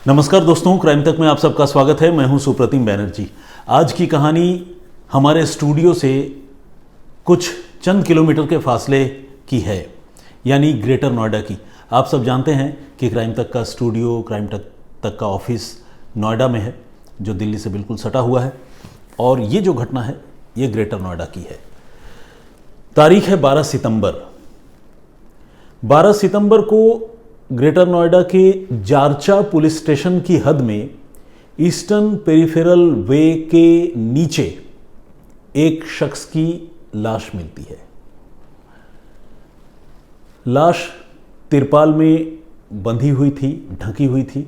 नमस्कार दोस्तों, क्राइम तक में आप सबका स्वागत है। मैं हूं सुप्रतिम बैनर्जी। आज की कहानी हमारे स्टूडियो से कुछ चंद किलोमीटर के फासले की है, यानी ग्रेटर नोएडा की। आप सब जानते हैं कि क्राइम तक का स्टूडियो, क्राइम तक का ऑफिस नोएडा में है, जो दिल्ली से बिल्कुल सटा हुआ है। और ये जो घटना है ये ग्रेटर नोएडा की है। तारीख है 12 सितंबर। 12 सितंबर को ग्रेटर नोएडा के जारचा पुलिस स्टेशन की हद में ईस्टर्न पेरिफेरल वे के नीचे एक शख्स की लाश मिलती है। लाश तिरपाल में बंधी हुई थी, ढकी हुई थी,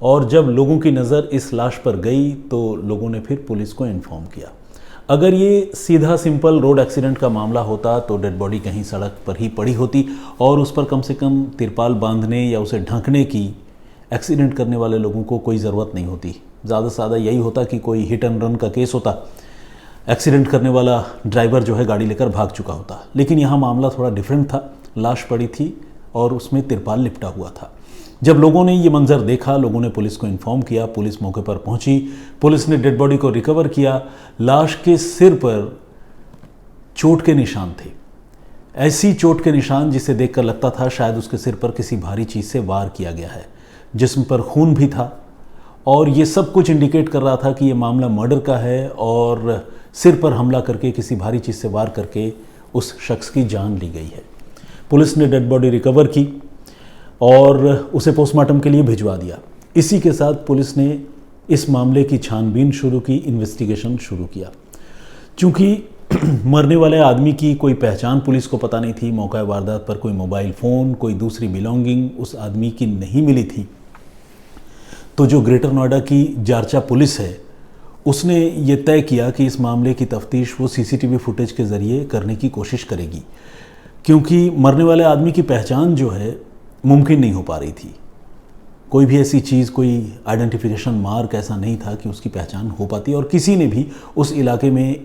और जब लोगों की नज़र इस लाश पर गई तो लोगों ने फिर पुलिस को इन्फॉर्म किया। अगर ये सीधा सिंपल रोड एक्सीडेंट का मामला होता तो डेड बॉडी कहीं सड़क पर ही पड़ी होती और उस पर कम से कम तिरपाल बांधने या उसे ढकने की एक्सीडेंट करने वाले लोगों को कोई ज़रूरत नहीं होती। ज़्यादा से ज़्यादा यही होता कि कोई हिट एंड रन का केस होता, एक्सीडेंट करने वाला ड्राइवर जो है गाड़ी लेकर भाग चुका होता। लेकिन यहाँ मामला थोड़ा डिफरेंट था। लाश पड़ी थी और उसमें तिरपाल लिपटा हुआ था। जब लोगों ने ये मंजर देखा, लोगों ने पुलिस को इन्फॉर्म किया। पुलिस मौके पर पहुंची। पुलिस ने डेड बॉडी को रिकवर किया। लाश के सिर पर चोट के निशान थे, ऐसी चोट के निशान जिसे देखकर लगता था शायद उसके सिर पर किसी भारी चीज़ से वार किया गया है। जिस्म पर खून भी था और ये सब कुछ इंडिकेट कर रहा था कि ये मामला मर्डर का है और सिर पर हमला करके, किसी भारी चीज़ से वार करके उस शख्स की जान ली गई है। पुलिस ने डेड बॉडी रिकवर की और उसे पोस्टमार्टम के लिए भिजवा दिया। इसी के साथ पुलिस ने इस मामले की छानबीन शुरू की, इन्वेस्टिगेशन शुरू किया। चूँकि मरने वाले आदमी की कोई पहचान पुलिस को पता नहीं थी, मौका वारदात पर कोई मोबाइल फ़ोन, कोई दूसरी बिलोंगिंग उस आदमी की नहीं मिली थी, तो जो ग्रेटर नोएडा की जारचा पुलिस है उसने ये तय किया कि इस मामले की तफ्तीश वो सीसीटीवी फुटेज के ज़रिए करने की कोशिश करेगी, क्योंकि मरने वाले आदमी की पहचान जो है मुमकिन नहीं हो पा रही थी। कोई भी ऐसी चीज़, कोई आइडेंटिफिकेशन मार्क ऐसा नहीं था कि उसकी पहचान हो पाती, और किसी ने भी उस इलाके में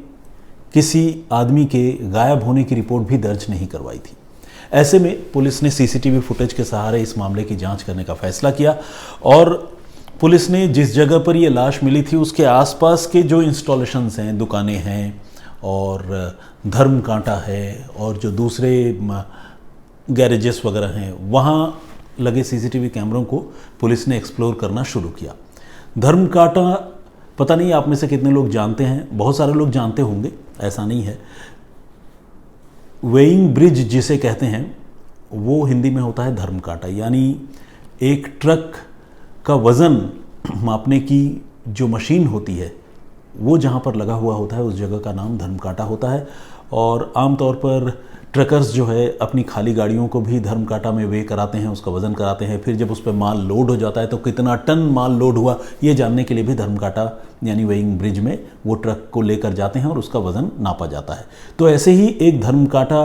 किसी आदमी के गायब होने की रिपोर्ट भी दर्ज नहीं करवाई थी। ऐसे में पुलिस ने सीसीटीवी फुटेज के सहारे इस मामले की जांच करने का फैसला किया और पुलिस ने जिस जगह पर ये लाश मिली थी उसके आसपास के जो इंस्टॉलेशंस हैं, दुकानें हैं और धर्म कांटा है और जो दूसरे गैरेजेस वगैरह हैं, वहाँ लगे सीसीटीवी कैमरों को पुलिस ने एक्सप्लोर करना शुरू किया। धर्म कांटा पता नहीं आप में से कितने लोग जानते हैं, बहुत सारे लोग जानते होंगे, ऐसा नहीं है। वेइंग ब्रिज जिसे कहते हैं वो हिंदी में होता है धर्म कांटा, यानी एक ट्रक का वज़न मापने की जो मशीन होती है वो जहाँ पर लगा हुआ होता है उस जगह का नाम धर्म कांटा होता है। और आमतौर पर ट्रकर्स जो है अपनी खाली गाड़ियों को भी धर्म कांटा में वे कराते हैं, उसका वज़न कराते हैं। फिर जब उस पर माल लोड हो जाता है तो कितना टन माल लोड हुआ ये जानने के लिए भी धर्म कांटा यानी वेइंग ब्रिज में वो ट्रक को लेकर जाते हैं और उसका वज़न नापा जाता है। तो ऐसे ही एक धर्म कांटा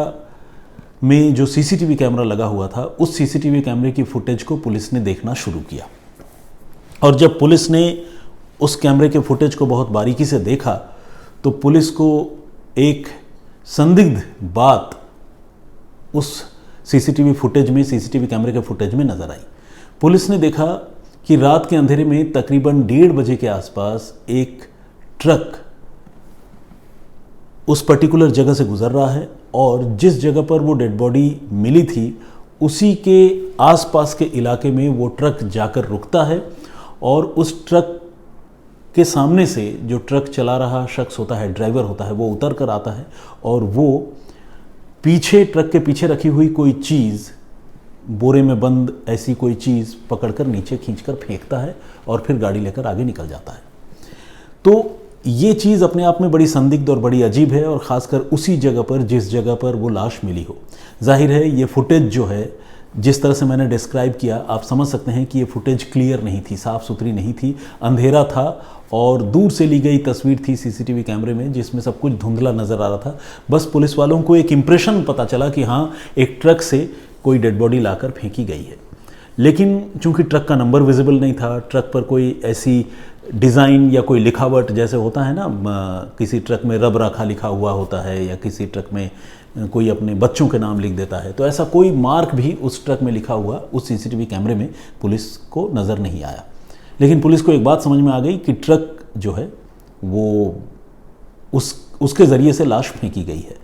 में जो सीसीटीवी कैमरा लगा हुआ था, उस सीसीटीवी कैमरे की फुटेज को पुलिस ने देखना शुरू किया। और जब पुलिस ने उस कैमरे के फुटेज को बहुत बारीकी से देखा तो पुलिस को एक संदिग्ध बात उस सीसीटीवी फुटेज में, सीसीटीवी कैमरे के फुटेज में नज़र आई। पुलिस ने देखा कि रात के अंधेरे में तकरीबन 1:30 बजे के आसपास एक ट्रक उस पर्टिकुलर जगह से गुजर रहा है और जिस जगह पर वो डेड बॉडी मिली थी उसी के आसपास के इलाके में वो ट्रक जाकर रुकता है और उस ट्रक के सामने से जो ट्रक चला रहा शख्स होता है, ड्राइवर होता है, वो उतर कर आता है और वो पीछे, ट्रक के पीछे रखी हुई कोई चीज़, बोरे में बंद ऐसी कोई चीज़ पकड़कर नीचे खींचकर फेंकता है और फिर गाड़ी लेकर आगे निकल जाता है। तो ये चीज़ अपने आप में बड़ी संदिग्ध और बड़ी अजीब है, और ख़ासकर उसी जगह पर जिस जगह पर वो लाश मिली हो। जाहिर है ये फुटेज जो है, जिस तरह से मैंने डिस्क्राइब किया, आप समझ सकते हैं कि ये फुटेज क्लियर नहीं थी, साफ़ सुथरी नहीं थी, अंधेरा था और दूर से ली गई तस्वीर थी सीसीटीवी कैमरे में जिसमें सब कुछ धुंधला नज़र आ रहा था। बस पुलिस वालों को एक इम्प्रेशन पता चला कि हाँ, एक ट्रक से कोई डेड बॉडी लाकर फेंकी गई है। लेकिन चूंकि ट्रक का नंबर विजिबल नहीं था, ट्रक पर कोई ऐसी डिज़ाइन या कोई लिखावट जैसे होता है ना, किसी ट्रक में रब राखा लिखा हुआ होता है या किसी ट्रक में कोई अपने बच्चों के नाम लिख देता है, तो ऐसा कोई मार्क भी उस ट्रक में लिखा हुआ उस सीसीटीवी कैमरे में पुलिस को नज़र नहीं आया। लेकिन पुलिस को एक बात समझ में आ गई कि ट्रक जो है वो उसके ज़रिए से लाश फेंकी गई है।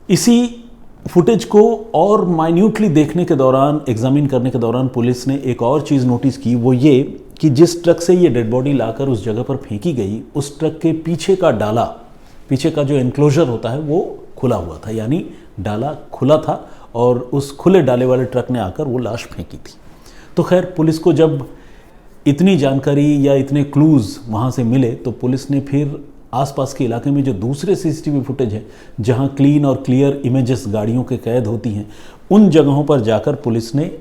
इसी फुटेज को और माइन्यूटली देखने के दौरान, एग्जामिन करने के दौरान पुलिस ने एक और चीज़ नोटिस की, वो ये कि जिस ट्रक से ये डेड बॉडी लाकर उस जगह पर फेंकी गई, उस ट्रक के पीछे का डाला, पीछे का जो एनक्लोजर होता है वो खुला हुआ था, यानी डाला खुला था और उस खुले डाले वाले ट्रक ने आकर वो लाश फेंकी थी। तो खैर, पुलिस को जब इतनी जानकारी या इतने क्लूज़ वहाँ से मिले तो पुलिस ने फिर आसपास के इलाके में जो दूसरे सीसीटीवी फुटेज है, जहाँ क्लीन और क्लियर इमेजेस गाड़ियों के कैद होती हैं, उन जगहों पर जाकर पुलिस ने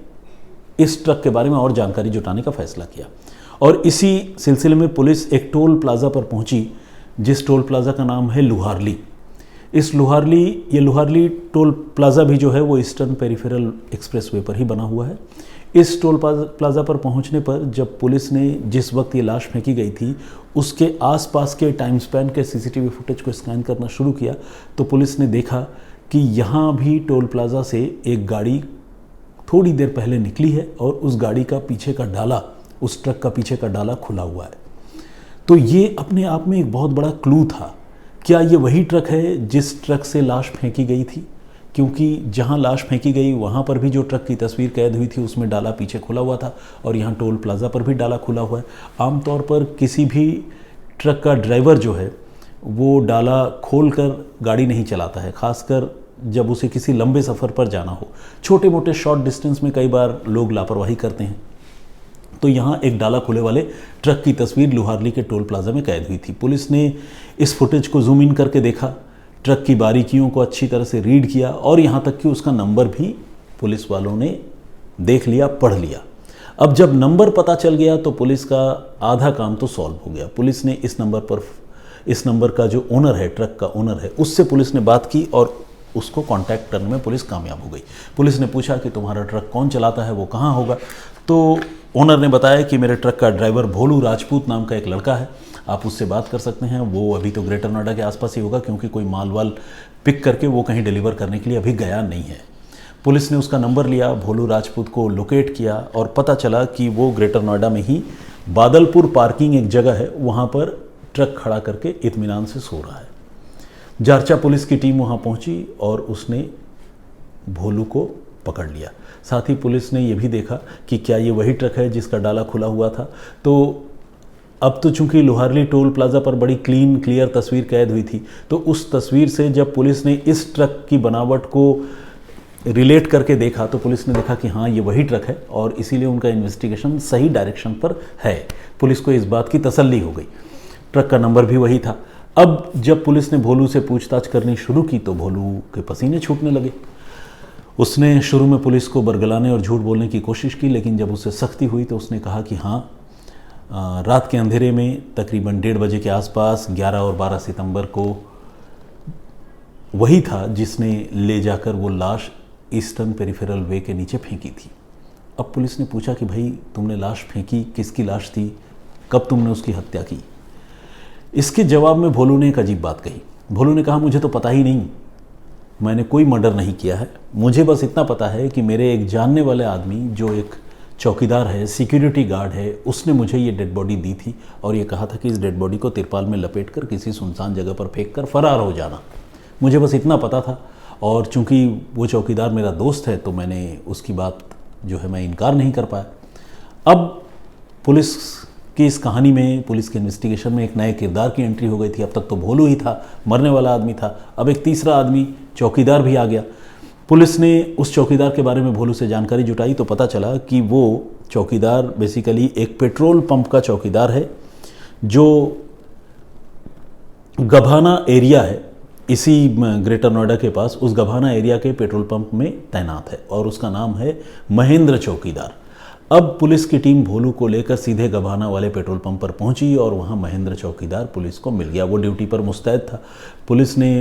इस ट्रक के बारे में और जानकारी जुटाने का फैसला किया। और इसी सिलसिले में पुलिस एक टोल प्लाज़ा पर पहुंची, जिस टोल प्लाज़ा का नाम है लुहारली। ये लुहारली टोल प्लाज़ा भी जो है वो ईस्टर्न पेरिफेरल एक्सप्रेसवे पर ही बना हुआ है। इस टोल प्लाज़ा पर पहुंचने पर जब पुलिस ने जिस वक्त ये लाश फेंकी गई थी उसके आसपास के टाइम स्पैन के सीसीटीवी फुटेज को स्कैन करना शुरू किया, तो पुलिस ने देखा कि यहाँ भी टोल प्लाज़ा से एक गाड़ी थोड़ी देर पहले निकली है और उस गाड़ी का पीछे का डाला, उस ट्रक का पीछे का डाला खुला हुआ है। तो ये अपने आप में एक बहुत बड़ा क्लू था। क्या ये वही ट्रक है जिस ट्रक से लाश फेंकी गई थी? क्योंकि जहाँ लाश फेंकी गई वहाँ पर भी जो ट्रक की तस्वीर कैद हुई थी उसमें डाला पीछे खुला हुआ था और यहाँ टोल प्लाज़ा पर भी डाला खुला हुआ है। आमतौर पर किसी भी ट्रक का ड्राइवर जो है वो डाला खोलकर गाड़ी नहीं चलाता है, खासकर जब उसे किसी लंबे सफ़र पर जाना हो। छोटे मोटे शॉर्ट डिस्टेंस में कई बार लोग लापरवाही करते हैं। तो यहाँ एक डाला खुले वाले ट्रक की तस्वीर लुहारली के टोल प्लाज़ा में कैद हुई थी। पुलिस ने इस फुटेज को जूम इन करके देखा, ट्रक की बारीकियों को अच्छी तरह से रीड किया और यहाँ तक कि उसका नंबर भी पुलिस वालों ने देख लिया, पढ़ लिया। अब जब नंबर पता चल गया तो पुलिस का आधा काम तो सॉल्व हो गया। पुलिस ने इस नंबर का जो ओनर है, ट्रक का ओनर है, उससे पुलिस ने बात की और उसको कांटेक्ट करने में पुलिस कामयाब हो गई। पुलिस ने पूछा कि तुम्हारा ट्रक कौन चलाता है, वो कहाँ होगा? तो ओनर ने बताया कि मेरे ट्रक का ड्राइवर भोलू राजपूत नाम का एक लड़का है, आप उससे बात कर सकते हैं। वो अभी तो ग्रेटर नोएडा के आसपास ही होगा क्योंकि कोई माल वाल पिक करके वो कहीं डिलीवर करने के लिए अभी गया नहीं है। पुलिस ने उसका नंबर लिया, भोलू राजपूत को लोकेट किया और पता चला कि वो ग्रेटर नोएडा में ही बादलपुर पार्किंग एक जगह है, वहाँ पर ट्रक खड़ा करके इत्मीनान से सो रहा है। जारचा पुलिस की टीम वहाँ पहुँची और उसने भोलू को पकड़ लिया। साथ ही पुलिस ने यह भी देखा कि क्या ये वही ट्रक है जिसका डाला खुला हुआ था। तो अब तो चूंकि लुहारली टोल प्लाज़ा पर बड़ी क्लीन क्लियर तस्वीर कैद हुई थी, तो उस तस्वीर से जब पुलिस ने इस ट्रक की बनावट को रिलेट करके देखा तो पुलिस ने देखा कि हाँ, ये वही ट्रक है और इसीलिए उनका इन्वेस्टिगेशन सही डायरेक्शन पर है। पुलिस को इस बात की तसल्ली हो गई, ट्रक का नंबर भी वही था। अब जब पुलिस ने भोलू से पूछताछ करनी शुरू की तो भोलू के पसीने छूटने लगे। उसने शुरू में पुलिस को बरगलाने और झूठ बोलने की कोशिश की, लेकिन जब उससे सख्ती हुई तो उसने कहा कि हाँ, रात के अंधेरे में तकरीबन 1:30 बजे के आसपास 11 और 12 सितंबर को वही था जिसने ले जाकर वो लाश ईस्टर्न पेरिफेरल वे के नीचे फेंकी थी। अब पुलिस ने पूछा कि भाई, तुमने लाश फेंकी, किसकी लाश थी, कब तुमने उसकी हत्या की? इसके जवाब में भोलू ने एक अजीब बात कही। भोलू ने कहा, मुझे तो पता ही नहीं, मैंने कोई मर्डर नहीं किया है। मुझे बस इतना पता है कि मेरे एक जानने वाले आदमी जो एक चौकीदार है, सिक्योरिटी गार्ड है, उसने मुझे ये डेड बॉडी दी थी और ये कहा था कि इस डेड बॉडी को तिरपाल में लपेटकर किसी सुनसान जगह पर फेंककर फरार हो जाना। मुझे बस इतना पता था और चूंकि वो चौकीदार मेरा दोस्त है तो मैंने उसकी बात जो है मैं इनकार नहीं कर पाया। अब पुलिस की इस कहानी में, पुलिस के इन्वेस्टिगेशन में एक नए किरदार की एंट्री हो गई थी। अब तक तो भोलू ही था, मरने वाला आदमी था, अब एक तीसरा आदमी चौकीदार भी आ गया। पुलिस ने उस चौकीदार के बारे में भोलू से जानकारी जुटाई तो पता चला कि वो चौकीदार बेसिकली एक पेट्रोल पंप का चौकीदार है जो गभाना एरिया है, इसी ग्रेटर नोएडा के पास उस गभाना एरिया के पेट्रोल पंप में तैनात है और उसका नाम है महेंद्र चौकीदार। अब पुलिस की टीम भोलू को लेकर सीधे गभाना वाले पेट्रोल पंप पर पहुंची और वहां महेंद्र चौकीदार पुलिस को मिल गया। वो ड्यूटी पर मुस्तैद था। पुलिस ने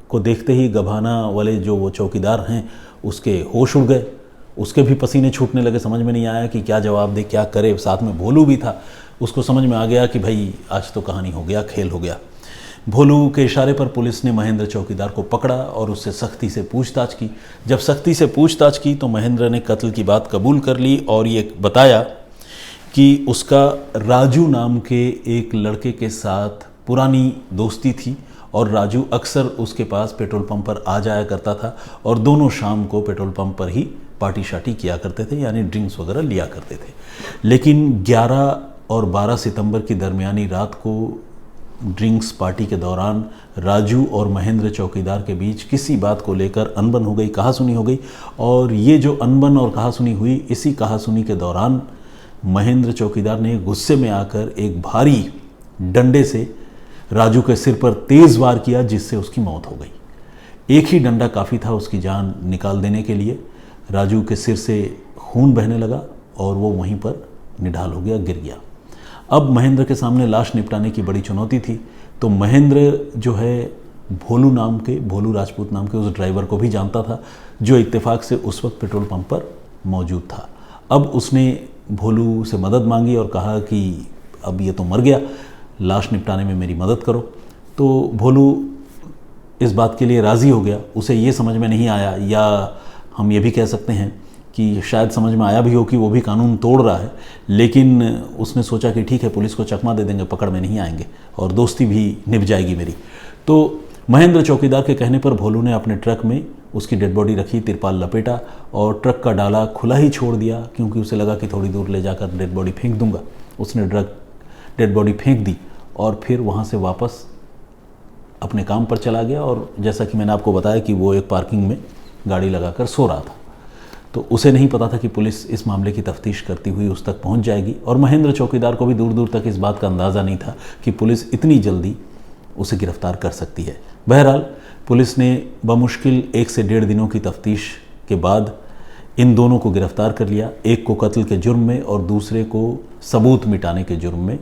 को देखते ही गभाना वाले जो वो चौकीदार हैं उसके होश उड़ गए, उसके भी पसीने छूटने लगे। समझ में नहीं आया कि क्या जवाब दे, क्या करे। साथ में भोलू भी था, उसको समझ में आ गया कि भाई आज तो कहानी हो गया, खेल हो गया। भोलू के इशारे पर पुलिस ने महेंद्र चौकीदार को पकड़ा और उससे सख्ती से पूछताछ की। जब सख्ती से पूछताछ की तो महेंद्र ने कत्ल की बात कबूल कर ली और ये बताया कि उसका राजू नाम के एक लड़के के साथ पुरानी दोस्ती थी और राजू अक्सर उसके पास पेट्रोल पंप पर आ जाया करता था और दोनों शाम को पेट्रोल पंप पर ही पार्टी शार्टी किया करते थे, यानी ड्रिंक्स वगैरह लिया करते थे। लेकिन 11 और 12 सितंबर की दरमियानी रात को ड्रिंक्स पार्टी के दौरान राजू और महेंद्र चौकीदार के बीच किसी बात को लेकर अनबन हो गई, कहासुनी हो गई। और ये जो अनबन और कहासुनी हुई, इसी कहासुनी के दौरान महेंद्र चौकीदार ने गुस्से में आकर एक भारी डंडे से राजू के सिर पर तेज़ वार किया, जिससे उसकी मौत हो गई। एक ही डंडा काफ़ी था उसकी जान निकाल देने के लिए। राजू के सिर से खून बहने लगा और वो वहीं पर निढाल हो गया, गिर गया। अब महेंद्र के सामने लाश निपटाने की बड़ी चुनौती थी, तो महेंद्र जो है भोलू राजपूत नाम के उस ड्राइवर को भी जानता था, जो इत्तेफाक से उस वक्त पेट्रोल पंप पर मौजूद था। अब उसने भोलू से मदद मांगी और कहा कि अब ये तो मर गया, लाश निपटाने में मेरी मदद करो। तो भोलू इस बात के लिए राज़ी हो गया। उसे ये समझ में नहीं आया, या हम ये भी कह सकते हैं कि शायद समझ में आया भी हो कि वो भी कानून तोड़ रहा है, लेकिन उसने सोचा कि ठीक है, पुलिस को चकमा दे देंगे, पकड़ में नहीं आएंगे और दोस्ती भी निभ जाएगी मेरी। तो महेंद्र चौकीदार के कहने पर भोलू ने अपने ट्रक में उसकी डेड बॉडी रखी, तिरपाल लपेटा और ट्रक का डाला खुला ही छोड़ दिया, क्योंकि उसे लगा कि थोड़ी दूर ले जाकर डेड बॉडी फेंक दूंगा। उसने डेड बॉडी फेंक दी और फिर वहाँ से वापस अपने काम पर चला गया। और जैसा कि मैंने आपको बताया कि वो एक पार्किंग में गाड़ी लगाकर सो रहा था, तो उसे नहीं पता था कि पुलिस इस मामले की तफ्तीश करती हुई उस तक पहुंच जाएगी। और महेंद्र चौकीदार को भी दूर दूर तक इस बात का अंदाज़ा नहीं था कि पुलिस इतनी जल्दी उसे गिरफ्तार कर सकती है। बहरहाल पुलिस ने बमुश्किल 1 से 1.5 दिनों की तफ्तीश के बाद इन दोनों को गिरफ्तार कर लिया, एक को कत्ल के जुर्म में और दूसरे को सबूत मिटाने के जुर्म में,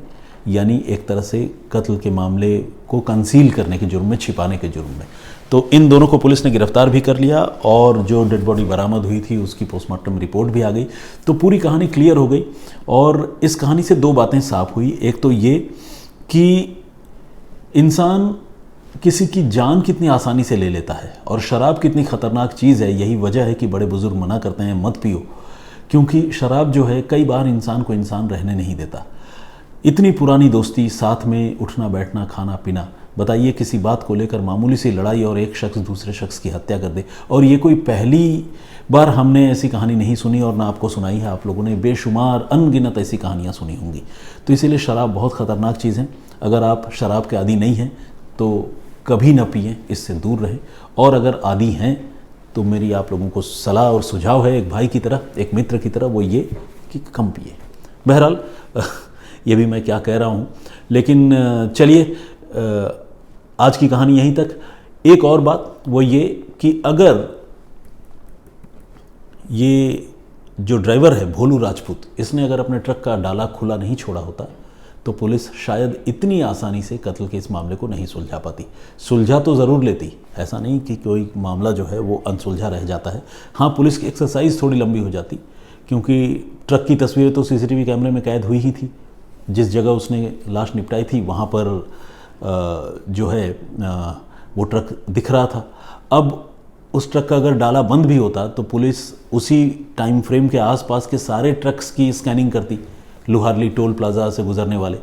यानी एक तरह से कत्ल के मामले को कंसील करने के जुर्म में, छिपाने के जुर्म में। तो इन दोनों को पुलिस ने गिरफ्तार भी कर लिया और जो डेड बॉडी बरामद हुई थी उसकी पोस्टमार्टम रिपोर्ट भी आ गई। तो पूरी कहानी क्लियर हो गई और इस कहानी से 2 बातें साफ हुई। एक तो ये कि इंसान किसी की जान कितनी आसानी से ले लेता है और शराब कितनी ख़तरनाक चीज़ है। यही वजह है कि बड़े बुजुर्ग मना करते हैं मत पियो, क्योंकि शराब जो है कई बार इंसान को इंसान रहने नहीं देता। इतनी पुरानी दोस्ती, साथ में उठना बैठना, खाना पीना, बताइए किसी बात को लेकर मामूली सी लड़ाई और एक शख्स दूसरे शख्स की हत्या कर दे। और ये कोई पहली बार हमने ऐसी कहानी नहीं सुनी और ना आपको सुनाई है, आप लोगों ने बेशुमार अनगिनत ऐसी कहानियाँ सुनी होंगी। तो इसीलिए शराब बहुत ख़तरनाक चीज़ है। अगर आप शराब के आदी नहीं हैं तो कभी ना पिएं, इससे दूर रहें। और अगर आदी हैं तो मेरी आप लोगों को सलाह और सुझाव है, एक भाई की तरह, एक मित्र की तरह, वो ये कि कम पिए। बहरहाल ये भी मैं क्या कह रहा हूँ, लेकिन चलिए आज की कहानी यहीं तक। एक और बात वो ये कि अगर ये जो ड्राइवर है भोलू राजपूत, इसने अगर अपने ट्रक का डाला खुला नहीं छोड़ा होता तो पुलिस शायद इतनी आसानी से कत्ल के इस मामले को नहीं सुलझा पाती। सुलझा तो ज़रूर लेती, ऐसा नहीं कि कोई मामला जो है वो अनसुलझा रह जाता है। हाँ, पुलिस की एक्सरसाइज थोड़ी लंबी हो जाती, क्योंकि ट्रक की तस्वीरें तो सीसीटीवी कैमरे में कैद हुई ही थी। जिस जगह उसने लाश निपटाई थी वहाँ पर जो है वो ट्रक दिख रहा था। अब उस ट्रक का अगर डाला बंद भी होता तो पुलिस उसी टाइम फ्रेम के आसपास के सारे ट्रक्स की स्कैनिंग करती, लुहारली टोल प्लाजा से गुजरने वाले।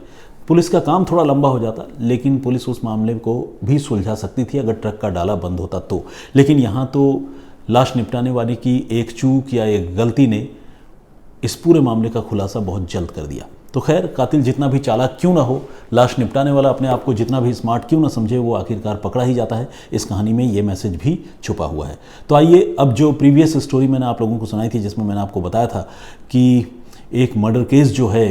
पुलिस का काम थोड़ा लंबा हो जाता, लेकिन पुलिस उस मामले को भी सुलझा सकती थी अगर ट्रक का डाला बंद होता तो। लेकिन यहाँ तो लाश निपटाने वाले की एक चूक या एक गलती ने इस पूरे मामले का खुलासा बहुत जल्द कर दिया। तो खैर, कातिल जितना भी चालाक क्यों ना हो, लाश निपटाने वाला अपने आप को जितना भी स्मार्ट क्यों ना समझे, वो आखिरकार पकड़ा ही जाता है। इस कहानी में ये मैसेज भी छुपा हुआ है। तो आइए, अब जो प्रीवियस स्टोरी मैंने आप लोगों को सुनाई थी, जिसमें मैंने आपको बताया था कि एक मर्डर केस जो है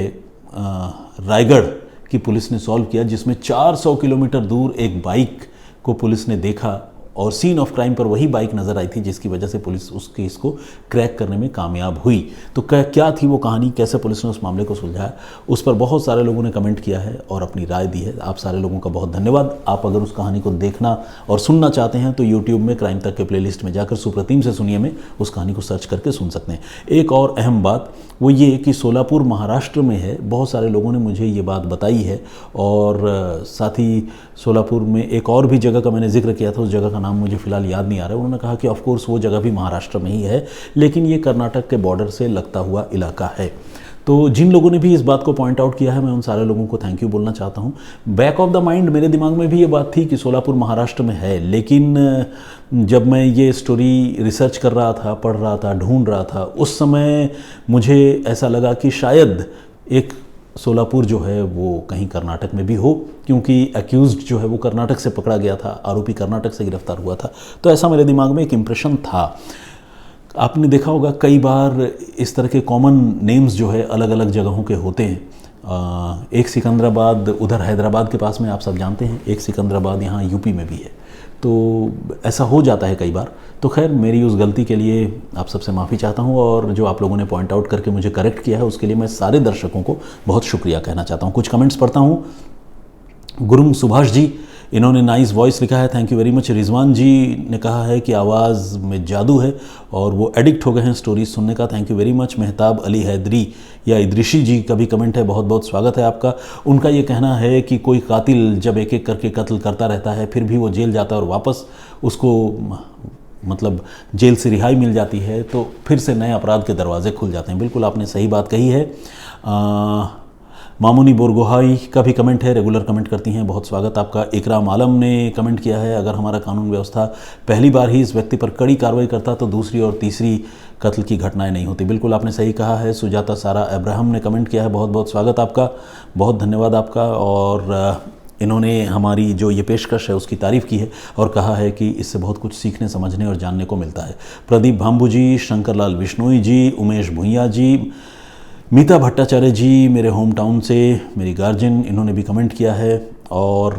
रायगढ़ की पुलिस ने सॉल्व किया, जिसमें 400 किलोमीटर दूर एक बाइक को पुलिस ने देखा और सीन ऑफ क्राइम पर वही बाइक नज़र आई थी, जिसकी वजह से पुलिस उस केस को क्रैक करने में कामयाब हुई। तो क्या थी वो कहानी, कैसे पुलिस ने उस मामले को सुलझाया, उस पर बहुत सारे लोगों ने कमेंट किया है और अपनी राय दी है। आप सारे लोगों का बहुत धन्यवाद। आप अगर उस कहानी को देखना और सुनना चाहते हैं तो यूट्यूब में क्राइम तक के प्लेलिस्ट में जाकर सुप्रतिम से सुनिए में उस कहानी को सर्च करके सुन सकते हैं। एक और अहम बात वो ये कि सोलापुर महाराष्ट्र में है। बहुत सारे लोगों ने मुझे ये बात बताई है और साथ ही सोलापुर में एक और भी जगह का मैंने जिक्र किया था, उस जगह का नाम मुझे फ़िलहाल याद नहीं आ रहा है। उन्होंने कहा कि ऑफकोर्स वो जगह भी महाराष्ट्र में ही है, लेकिन ये कर्नाटक के बॉर्डर से लगता हुआ इलाका है। तो जिन लोगों ने भी इस बात को पॉइंट आउट किया है, मैं उन सारे लोगों को थैंक यू बोलना चाहता हूँ। बैक ऑफ द माइंड मेरे दिमाग में भी ये बात थी कि सोलापुर महाराष्ट्र में है, लेकिन जब मैं ये स्टोरी रिसर्च कर रहा था, पढ़ रहा था, ढूंढ रहा था, उस समय मुझे ऐसा लगा कि शायद एक सोलापुर जो है वो कहीं कर्नाटक में भी हो, क्योंकि अक्यूज्ड जो है वो कर्नाटक से पकड़ा गया था, आरोपी कर्नाटक से गिरफ्तार हुआ था। तो ऐसा मेरे दिमाग में एक इम्प्रेशन था। आपने देखा होगा कई बार इस तरह के कॉमन नेम्स जो है अलग अलग जगहों के होते हैं। एक सिकंदराबाद उधर हैदराबाद के पास में आप सब जानते हैं, एक सिकंदराबाद यहाँ यूपी में भी है। तो ऐसा हो जाता है कई बार। तो खैर, मेरी उस गलती के लिए आप सबसे माफ़ी चाहता हूँ, और जो आप लोगों ने पॉइंट आउट करके मुझे करेक्ट किया है उसके लिए मैं सारे दर्शकों को बहुत शुक्रिया कहना चाहता हूँ। कुछ कमेंट्स पढ़ता हूँ। गुरुंग सुभाष जी, इन्होंने नाइस वॉइस लिखा है, thank you very much. Rizwan ji ने कहा है कि आवाज़ में जादू है और वो एडिक्ट हो गए हैं स्टोरीज सुनने का, thank you very much. Mehtab Ali Haidari या इद्रिशी जी का भी कमेंट है, बहुत बहुत स्वागत है आपका। उनका ये कहना है कि कोई कातिल जब एक एक करके कत्ल करता रहता है, फिर भी वो जेल जाता है और वापस उसको मतलब जेल से रिहाई मिल जाती है, तो फिर से नए अपराध के दरवाजे खुल जाते हैं। बिल्कुल आपने सही बात कही है। मामूनी बोरगोहाई का भी कमेंट है, रेगुलर कमेंट करती हैं, बहुत स्वागत आपका। इकराम आलम ने कमेंट किया है, अगर हमारा कानून व्यवस्था पहली बार ही इस व्यक्ति पर कड़ी कार्रवाई करता तो दूसरी और तीसरी कत्ल की घटनाएं नहीं होती। बिल्कुल आपने सही कहा है। सुजाता सारा अब्राहम ने कमेंट किया है, बहुत बहुत स्वागत आपका, बहुत धन्यवाद आपका। और इन्होंने हमारी जो ये पेशकश है उसकी तारीफ़ की है और कहा है कि इससे बहुत कुछ सीखने, समझने और जानने को मिलता है। प्रदीप भाम्बू जी, शंकरलाल बिश्नोई जी, उमेश भुइया जी, मीता भट्टाचार्य जी मेरे होम टाउन से, मेरी गार्जियन, इन्होंने भी कमेंट किया है। और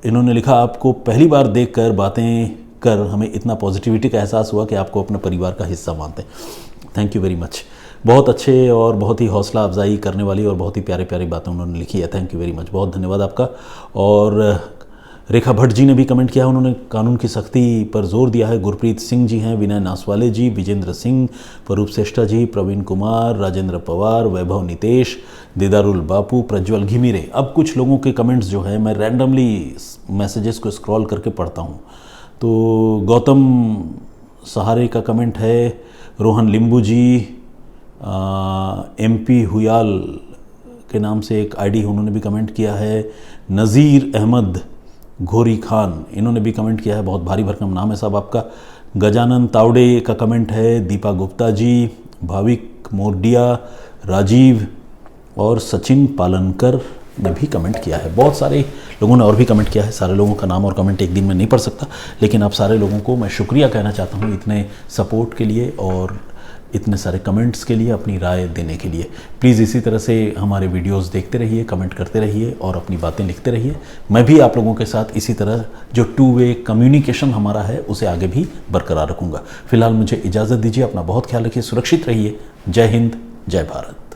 इन्होंने लिखा, आपको पहली बार देखकर बातें कर हमें इतना पॉजिटिविटी का एहसास हुआ कि आपको अपने परिवार का हिस्सा मानते हैं। Thank you very much. बहुत अच्छे और बहुत ही हौसला अफजाई करने वाली और बहुत ही प्यारे प्यारी बातें उन्होंने लिखी है, थैंक यू वेरी मच, बहुत धन्यवाद आपका। और रेखा भट्ट जी ने भी कमेंट किया, उन्होंने कानून की सख्ती पर जोर दिया है। गुरप्रीत सिंह जी हैं, विनय नासवाले जी, विजेंद्र सिंह, स्वरूप श्रेष्ठा जी, प्रवीण कुमार, राजेंद्र पवार, वैभव नितेश, दीदारुल बापू, प्रज्वल घिमीरे। अब कुछ लोगों के कमेंट्स जो है मैं रैंडमली मैसेजेस को स्क्रॉल करके पढ़ता हूँ। तो गौतम सहारे का कमेंट है, रोहन लिंबू जी, MP हुयाल के नाम से एक आईडी उन्होंने भी कमेंट किया है। नज़ीर अहमद घोरी खान, इन्होंने भी कमेंट किया है, बहुत भारी भरकम नाम है साहब आपका। गजानन तावड़े का कमेंट है, दीपा गुप्ता जी, भाविक मोरडिया, राजीव और सचिन पालनकर ने भी कमेंट किया है। बहुत सारे लोगों ने और भी कमेंट किया है, सारे लोगों का नाम और कमेंट एक दिन में नहीं पढ़ सकता, लेकिन आप सारे लोगों को मैं शुक्रिया कहना चाहता हूँ इतने सपोर्ट के लिए और इतने सारे कमेंट्स के लिए, अपनी राय देने के लिए। प्लीज़ इसी तरह से हमारे वीडियोस देखते रहिए, कमेंट करते रहिए और अपनी बातें लिखते रहिए। मैं भी आप लोगों के साथ इसी तरह जो 2 वे कम्युनिकेशन हमारा है उसे आगे भी बरकरार रखूँगा। फिलहाल मुझे इजाज़त दीजिए, अपना बहुत ख्याल रखिए, सुरक्षित रहिए। जय हिंद, जय भारत।